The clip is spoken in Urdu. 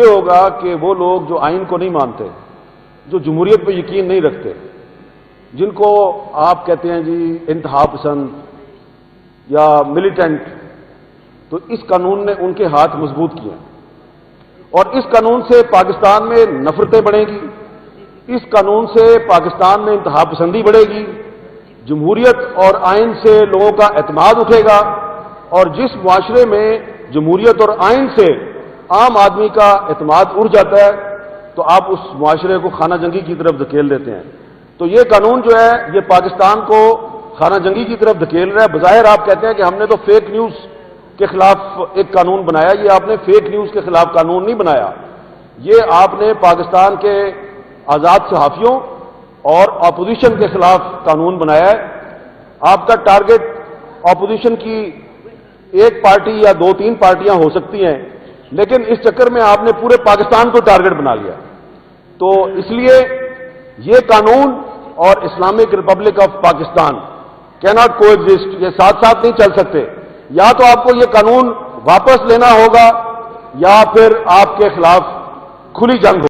یہ ہوگا کہ وہ لوگ جو آئین کو نہیں مانتے، جو جمہوریت پہ یقین نہیں رکھتے، جن کو آپ کہتے ہیں جی انتہا پسند یا ملیٹنٹ، تو اس قانون نے ان کے ہاتھ مضبوط کیے ہیں اور اس قانون سے پاکستان میں نفرتیں بڑھیں گی، اس قانون سے پاکستان میں انتہا پسندی بڑھے گی، جمہوریت اور آئین سے لوگوں کا اعتماد اٹھے گا، اور جس معاشرے میں جمہوریت اور آئین سے عام آدمی کا اعتماد اٹھ جاتا ہے تو آپ اس معاشرے کو خانہ جنگی کی طرف دھکیل دیتے ہیں۔ تو یہ قانون جو ہے یہ پاکستان کو خانہ جنگی کی طرف دھکیل رہا ہے۔ بظاہر آپ کہتے ہیں کہ ہم نے تو فیک نیوز کے خلاف ایک قانون بنایا، یہ آپ نے فیک نیوز کے خلاف قانون نہیں بنایا، یہ آپ نے پاکستان کے آزاد صحافیوں اور اپوزیشن کے خلاف قانون بنایا ہے۔ آپ کا ٹارگٹ اپوزیشن کی ایک پارٹی یا دو تین پارٹیاں ہو سکتی ہیں، لیکن اس چکر میں آپ نے پورے پاکستان کو ٹارگٹ بنا لیا۔ تو اس لیے یہ قانون اور اسلامک ریپبلک آف پاکستان کیناٹ کو ایگزسٹ، یہ ساتھ ساتھ نہیں چل سکتے۔ یا تو آپ کو یہ قانون واپس لینا ہوگا یا پھر آپ کے خلاف کھلی جنگ ہوگی۔